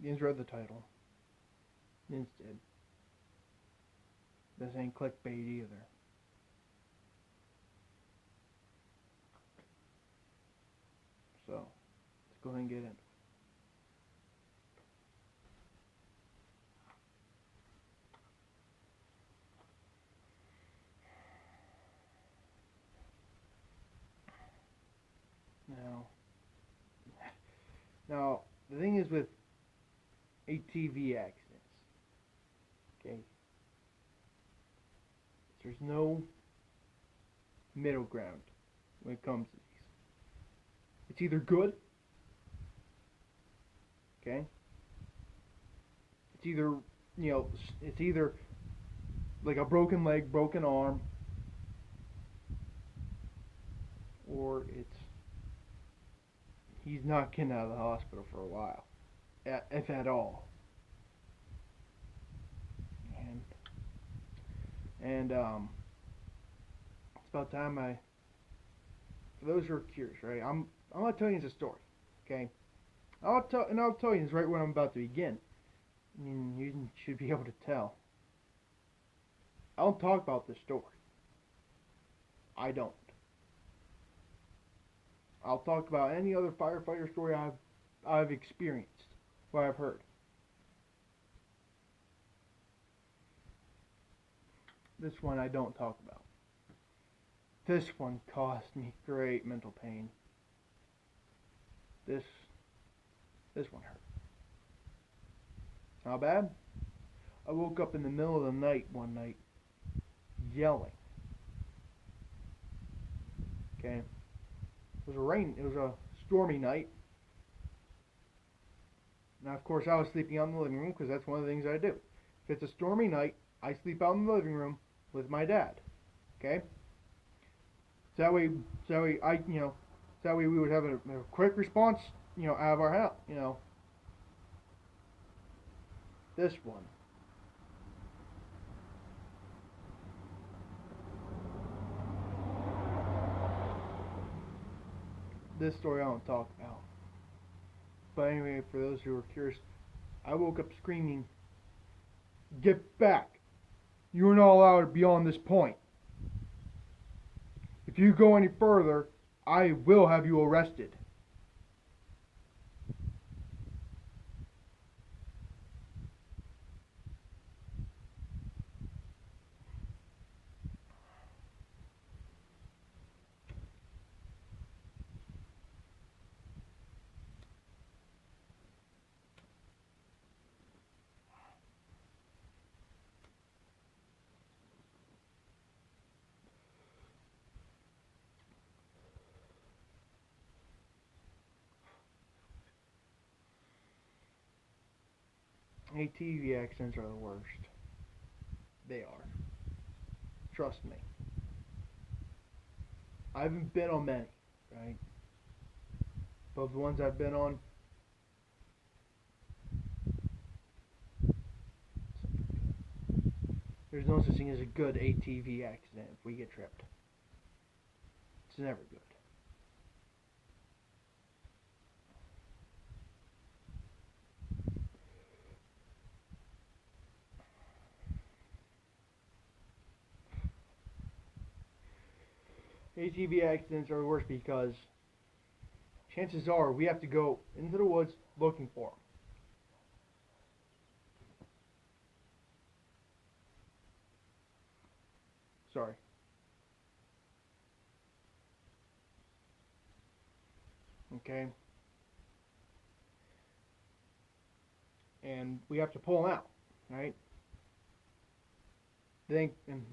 You just read the title. Instead, this ain't clickbait either. So, let's go ahead and get into it. Now, the thing is with ATV accidents, okay, there's no middle ground when it comes to these. It's either good, okay, it's either, it's either like a broken leg, broken arm, or it's he's not getting out of the hospital for a while, if at all. And it's about time for those who are curious, right? I'm gonna tell you the story, okay? I'll tell you this right when I'm about to begin. You should be able to tell. I don't talk about this story. I don't. I'll talk about any other firefighter story I've experienced, what I've heard. This one I don't talk about. This one caused me great mental pain. This one hurt. How bad? I woke up in the middle of the night one night, yelling. Okay. It was a stormy night. Now, of course, I was sleeping out in the living room because that's one of the things I do. If it's a stormy night, I sleep out in the living room with my dad. Okay? So that way we would have a quick response, out of our house, This one. This story I don't talk about. But anyway, for those who are curious, I woke up screaming, "Get back! You're not allowed beyond this point. If you go any further, I will have you arrested." ATV accidents are the worst. They are. Trust me. I haven't been on many, right? But the ones I've been on, there's no such thing as a good ATV accident if we get tripped. It's never good. ATV accidents are worse because chances are we have to go into the woods looking for them. Sorry. Okay. And we have to pull them out, right? And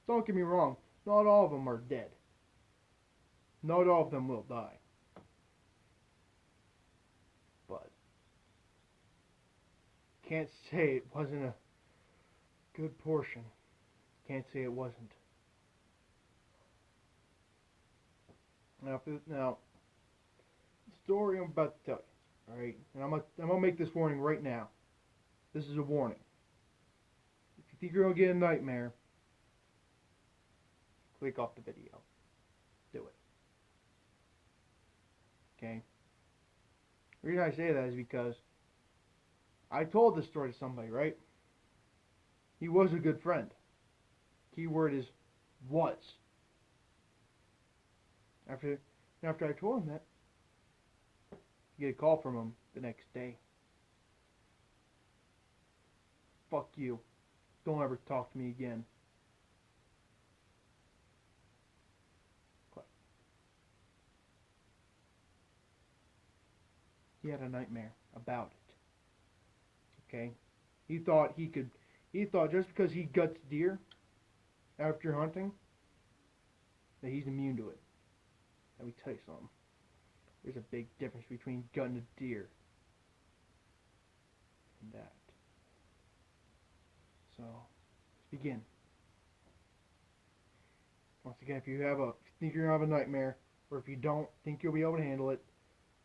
don't get me wrong, not all of them are dead. Not all of them will die. But can't say it wasn't a good portion. Can't say it wasn't. Now, the story I'm about to tell you, alright? And I'm gonna make this warning right now. This is a warning. If you think you're gonna get a nightmare, click off the video. Do it. Okay? The reason I say that is because I told this story to somebody, right? He was a good friend. Keyword is was. After I told him that, I get a call from him the next day. Fuck you. Don't ever talk to me again. He had a nightmare about it. Okay? He thought just because he guts deer after hunting, that he's immune to it. Let me tell you something. There's a big difference between gutting a deer and that. So, let's begin. Once again, if you think you're gonna have a nightmare, or if you don't think you'll be able to handle it,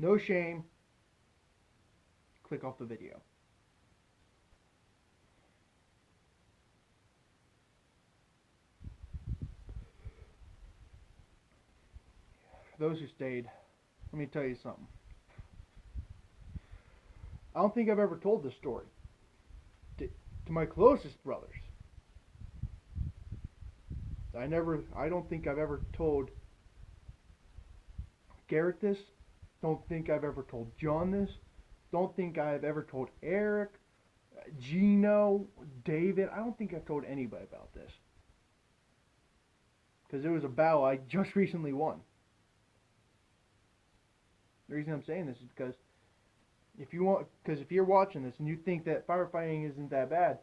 no shame. Click off the video. For those who stayed, let me tell you something. I don't think I've ever told this story to my closest brothers. I don't think I've ever told Garrett this. Don't think I've ever told John this. Don't think I've ever told Eric, Gino, David. I don't think I've told anybody about this. Because it was a battle I just recently won. The reason I'm saying this is because if you're watching this and you think that firefighting isn't that bad,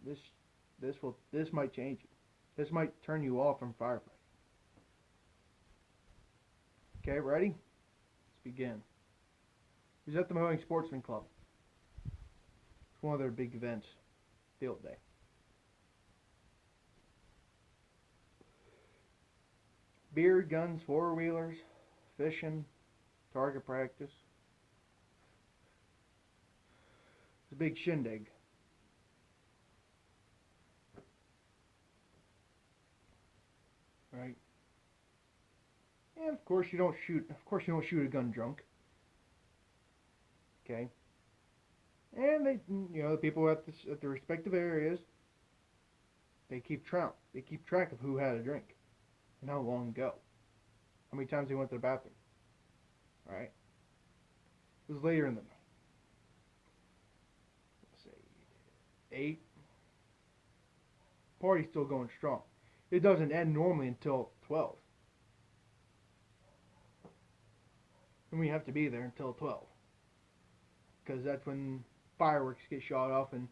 this might change you. This might turn you off from firefighting. Okay, ready? Let's begin. He was at the Mowing Sportsman Club. It's one of their big events, field day. Beer, guns, four-wheelers, fishing, target practice. It's a big shindig. Right? And of course you don't shoot a gun drunk. Okay? And the people at the respective areas, they keep track of who had a drink and how long ago. How many times they went to the bathroom. Alright? It was later in the night. Let's say 8. Party's still going strong. It doesn't end normally until 12. And we have to be there until 12. Because that's when fireworks get shot off and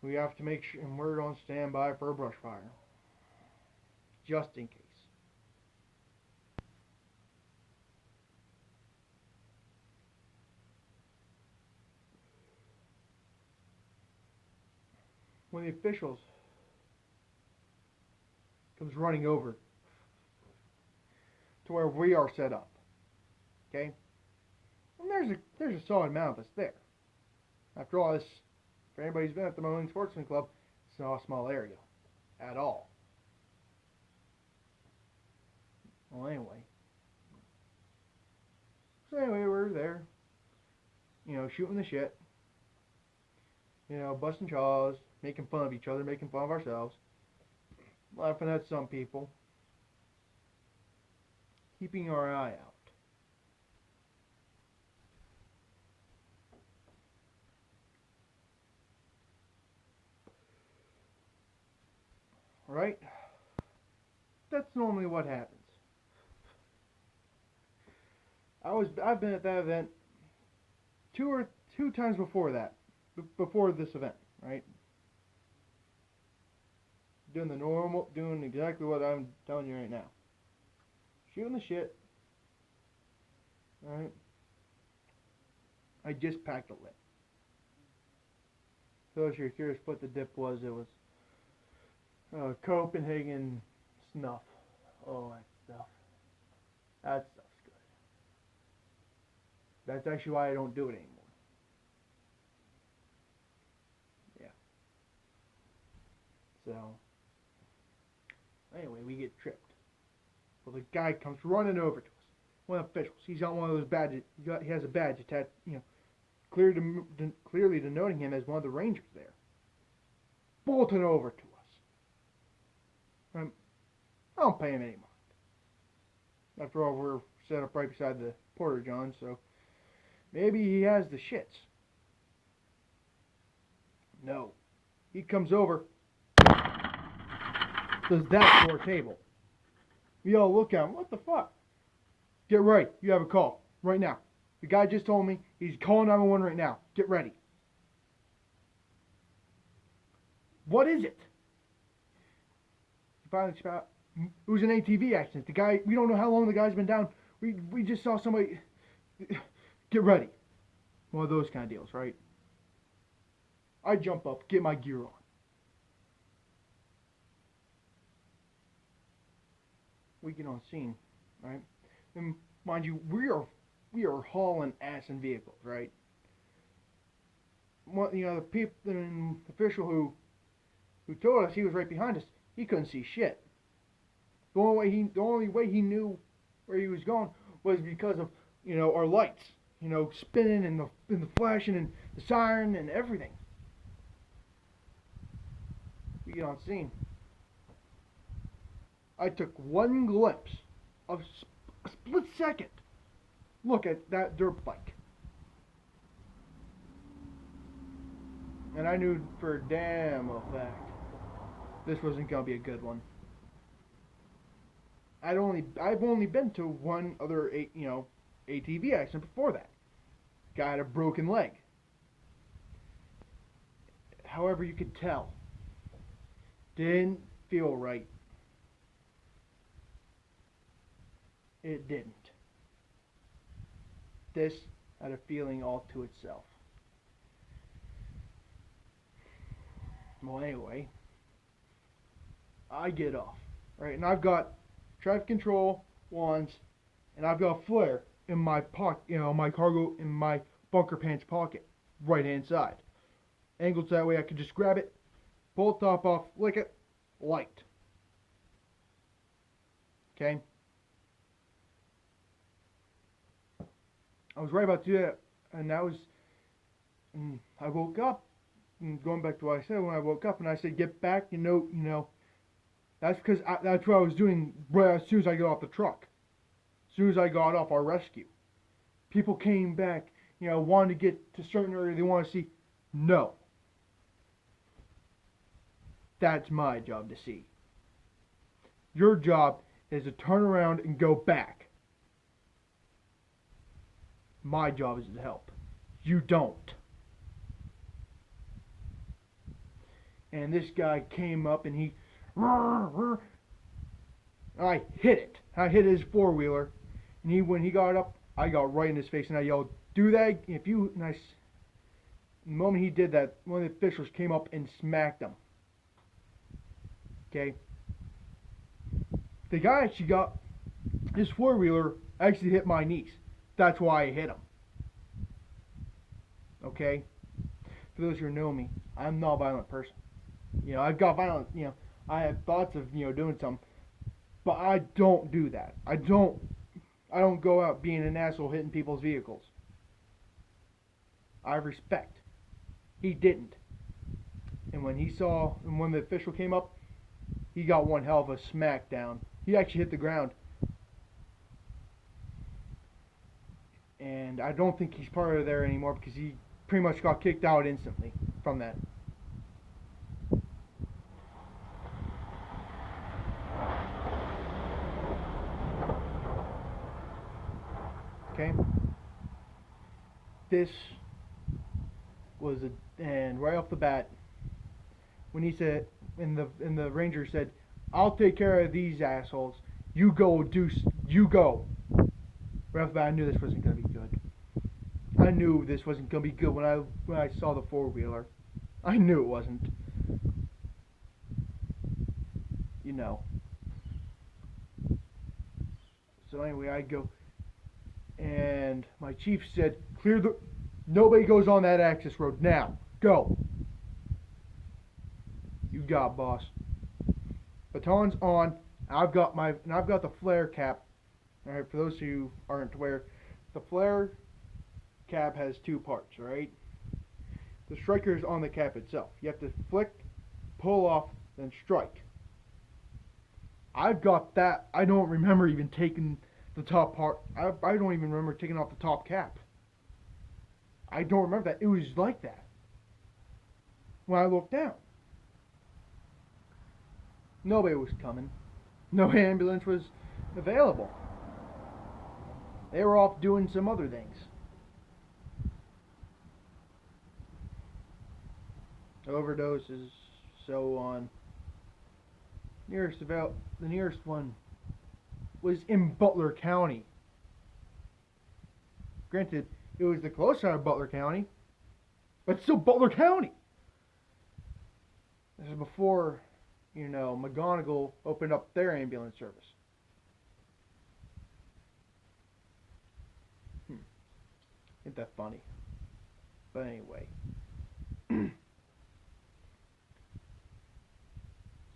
we have to make sure, and we're on standby for a brush fire. Just in case. When the officials comes running over to where we are set up, okay? And there's a solid amount of us there. After all, this, for anybody who's been at the Mowing Sportsman Club, it's not a small area at all. Well, anyway. So anyway, we're there, shooting the shit, busting chaws, making fun of each other, making fun of ourselves, laughing at some people, keeping our eye out. Right? That's normally what happens. I've been at that event two times before that, before this event, right? Doing exactly what I'm telling you right now. Shooting the shit. Alright? I just packed a lip. So if you're curious what the dip was, it was Copenhagen snuff. Oh, that stuff. That stuff's good. That's actually why I don't do it anymore. Yeah. So, anyway, we get tripped. Well, the guy comes running over to us. One of the officials. He's got one of those badges. He has a badge attached, clearly denoting him as one of the rangers there. Bolted over to us. I don't pay him any mind. After all, we're set up right beside the Porter John, so maybe he has the shits. No. He comes over, does that to our table. We all look at him. What the fuck? Get ready. You have a call. Right now. The guy just told me he's calling 911 right now. Get ready. What is it? He finally spout. It was an ATV accident. The guy, we don't know how long the guy's been down. We just saw somebody. Get ready. One of those kind of deals, right? I jump up, get my gear on. We get on scene, right? And mind you, we are hauling ass in vehicles, right? The official who told us he was right behind us, he couldn't see shit. The only way he knew where he was going was because of our lights, spinning and the flashing and the siren and everything. We get on scene. I took one glimpse of a split second. Look at that dirt bike. And I knew for a damn fact this wasn't going to be a good one. I've only been to one other ATV accident before that. Guy had a broken leg. However, you could tell. Didn't feel right. It didn't. This had a feeling all to itself. Well, anyway, I get off, right, and I've got traffic control wands, and I've got a flare in my pocket, my cargo in my bunker pants pocket, right hand side. Angled that way I could just grab it, pull the top off, lick it, light. Okay? I was right about to do that, and I woke up, and going back to what I said when I woke up, and I said, get back, that's because that's what I was doing right as soon as I got off the truck. As soon as I got off our rescue. People came back, wanted to get to a certain area they want to see. No. That's my job to see. Your job is to turn around and go back. My job is to help. You don't. And this guy came up and I hit it. I hit his four-wheeler. And when he got up, I got right in his face and I yelled, do that. The moment he did that, one of the officials came up and smacked him. Okay? The guy actually got his four-wheeler actually hit my knees. That's why I hit him. Okay? For those who know me, I'm not a violent person. I've got violent, I have thoughts of, doing something. But I don't do that. I don't go out being an asshole hitting people's vehicles. I respect. He didn't. And when the official came up, he got one hell of a smack down. He actually hit the ground. And I don't think he's part of there anymore because he pretty much got kicked out instantly from that. Okay? This was and right off the bat, when he said, and the ranger said, I'll take care of these assholes. You go, Deuce. You go. Right off the bat, I knew this wasn't going to be good. I knew this wasn't going to be good when I saw the four-wheeler. I knew it wasn't. So anyway, I go, and my chief said, nobody goes on that access road now. Go. You got it, boss. Baton's on. I've got the flare cap. All right, for those who aren't aware, the flare cap has two parts. All right, the striker is on the cap itself. You have to flick, pull off, then strike. I've got that. I don't remember even taking the top part. I don't even remember taking off the top cap. I don't remember that. It was like that when I looked down. Nobody was coming. No ambulance was available. They were off doing some other things. Overdoses, so on. The nearest one was in Butler County. Granted, it was the close side of Butler County, but still Butler County. This is before, McGonigal opened up their ambulance service. Ain't that funny? But anyway.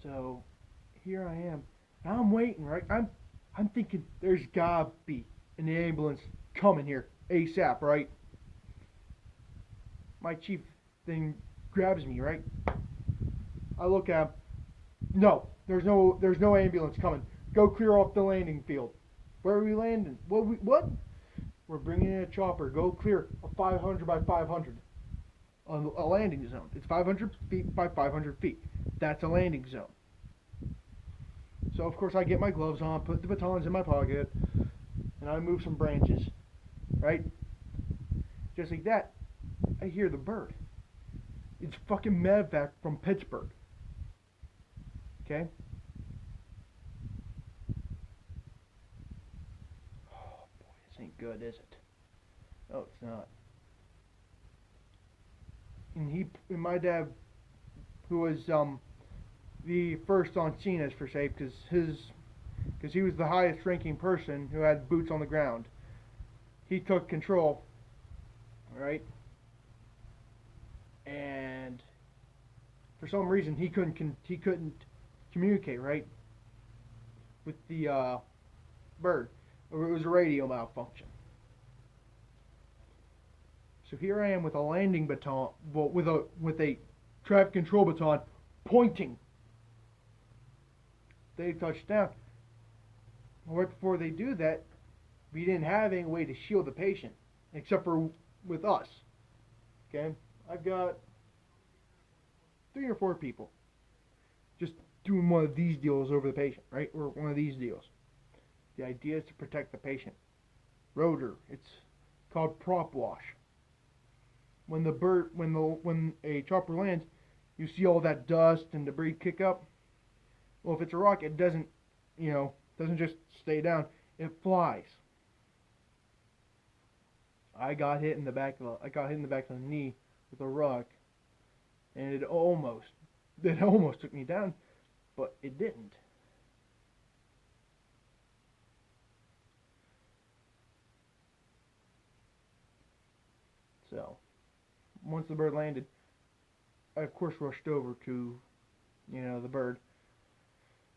So, here I am. I'm waiting, right? I'm thinking there's gotta be an ambulance coming here ASAP, right? My chief then grabs me, right? I look at him. No, there's no ambulance coming. Go clear off the landing field. Where are we landing? What? We're bringing in a chopper. Go clear a 500 by 500 on a landing zone. It's 500 feet by 500 feet. That's a landing zone. So of course I get my gloves on, put the batons in my pocket, and I move some branches. Right? Just like that, I hear the bird. It's fucking Medvac from Pittsburgh. Okay? Oh boy, this ain't good, is it? No, it's not. And my dad, who was the first on scene, as per se, because he was the highest ranking person who had boots on the ground. He took control, right? And for some reason he couldn't communicate, right, with the bird. Or it was a radio malfunction. So here I am with a landing baton, well, with a traffic control baton pointing. They touched down. Right before they do that, we didn't have any way to shield the patient, except for with us. Okay, I've got 3 or 4 people just doing one of these deals over the patient, right? Or one of these deals. The idea is to protect the patient. Rotor, it's called prop wash. When a chopper lands, you see all that dust and debris kick up. Well, if it's a rock, it doesn't just stay down. It flies. I got hit in the back of the knee with a rock, and it almost took me down, but it didn't. So, once the bird landed, I of course rushed over to, the bird.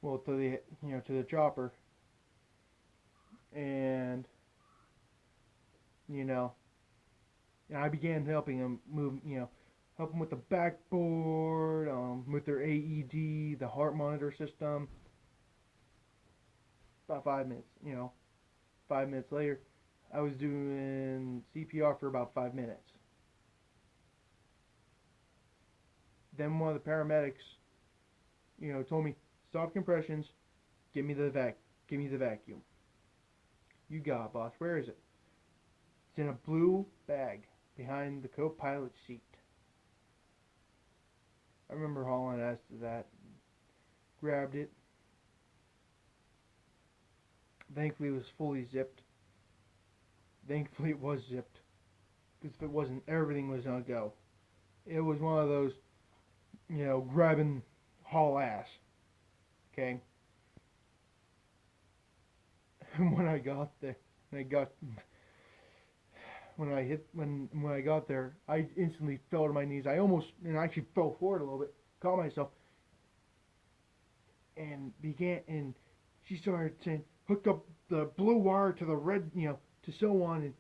Well, to the chopper, and I began helping him move, help them with the backboard, with their AED, the heart monitor system. About 5 minutes, 5 minutes later, I was doing CPR for about 5 minutes. Then one of the paramedics, told me, stop compressions, give me the vacuum. You got it, boss. Where is it? It's in a blue bag behind the co-pilot seat. I remember hauling ass to that, grabbed it. Thankfully it was fully zipped. Thankfully it was zipped, because if it wasn't, everything was gonna go. It was one of those, grab and haul ass. Okay. And when I got there, when I got there, I instantly fell to my knees. I actually fell forward a little bit, caught myself, and she started saying, hook up the blue wire to the red, to so on, and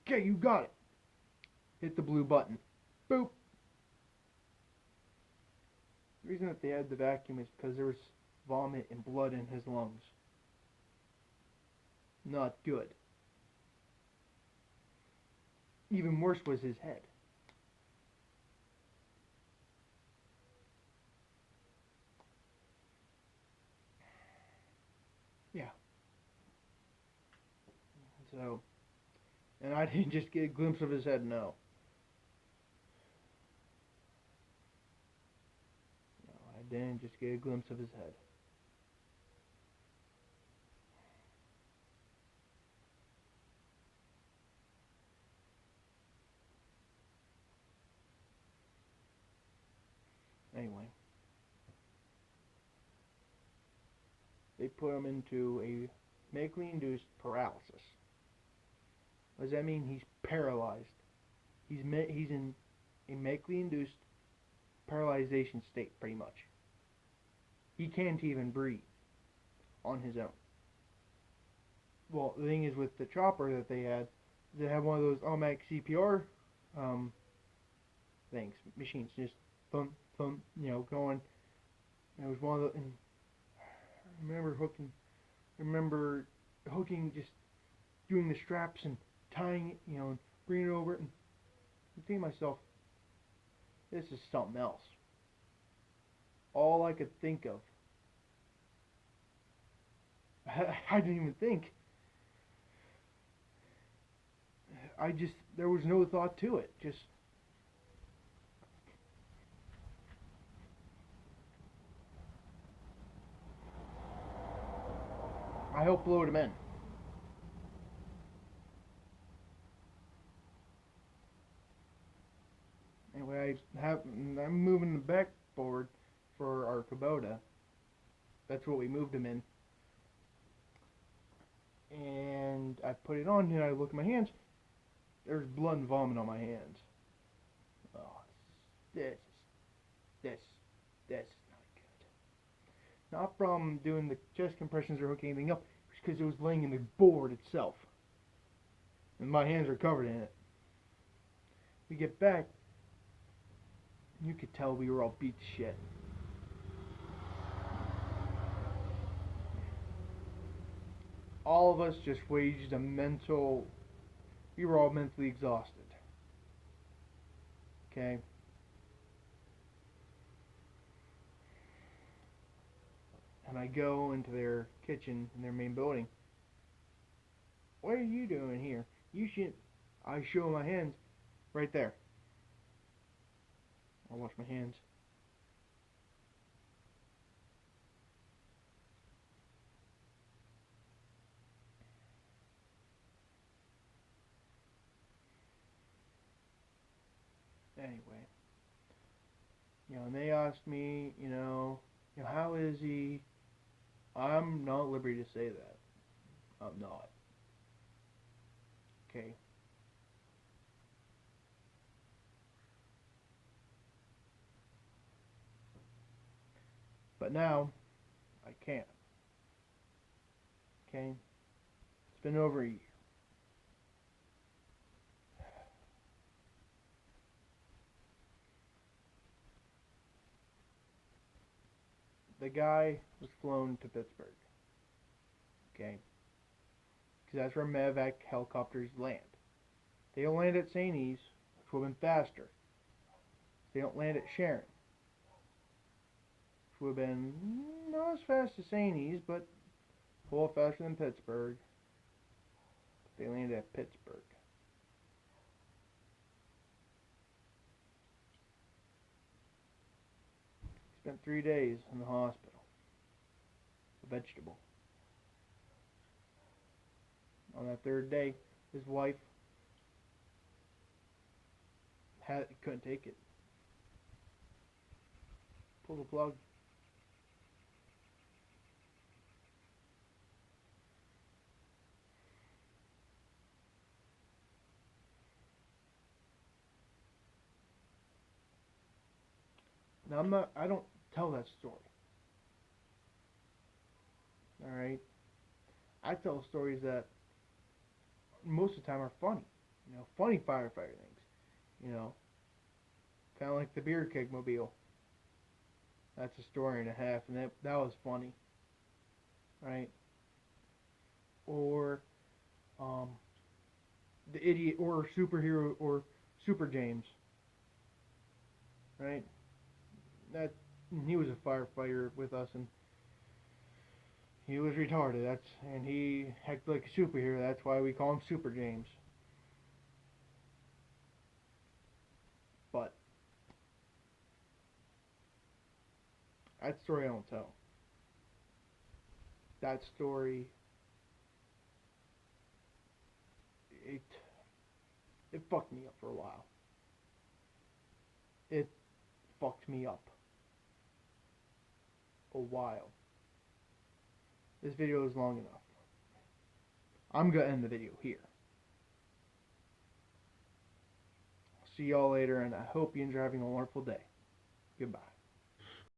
okay, you got it. Hit the blue button. Boop. The reason that they had the vacuum is because there was vomit and blood in his lungs. Not good. Even worse was his head. Yeah. So, and I didn't just get a glimpse of his head, no. No, I didn't just get a glimpse of his head. Anyway. They put him into a medically induced paralysis. What does that mean? He's paralyzed. He's in a medically induced paralyzation state, pretty much. He can't even breathe on his own. Well, the thing is, with the chopper that they had one of those automatic CPR things, machines, just thump, thump, going. And it was one of the. And I remember hooking, just doing the straps and tying it, and bringing it over it, and thinking to myself, this is something else. All I could think of. I didn't even think. There was no thought to it. Just. I helped load him in. Anyway, I'm moving the backboard for our Kubota. That's what we moved him in. And I put it on, and I look at my hands. There's blood and vomit on my hands. Oh, this is not good. Not from doing the chest compressions or hooking anything up, it's because it was laying in the board itself. And my hands are covered in it. We get back, you could tell we were all beat to shit. All of us just waged a mental. We were all mentally exhausted. Okay? And I go into their kitchen in their main building. What are you doing here? You should. I show my hands right there. I'll wash my hands. Anyway, and they asked me, how is he? I'm not at liberty to say that. I'm not. Okay. But now, I can't. Okay? It's been over a year. The guy was flown to Pittsburgh. Okay? Because that's where medevac helicopters land. They don't land at St. E's, which would have been faster. They don't land at Sharon, which would have been not as fast as St. E's, but a little faster than Pittsburgh. They landed at Pittsburgh. Spent 3 days in the hospital. A vegetable. On that third day, his wife couldn't take it. Pulled the plug. Now I don't tell that story. Alright? I tell stories that most of the time are funny. You know, funny firefighter things. You know, kind of like the beer keg mobile. That's a story and a half, and that was funny, right? Or um, the idiot or superhero or Super James, right? That he was a firefighter with us, and he was retarded. And he acted like a superhero. That's why we call him Super James. But that story I don't tell. That story, it it fucked me up for a while. It fucked me up a while. This video is long enough. I'm gonna end the video here. See y'all later, and I hope you're having a wonderful day. Goodbye.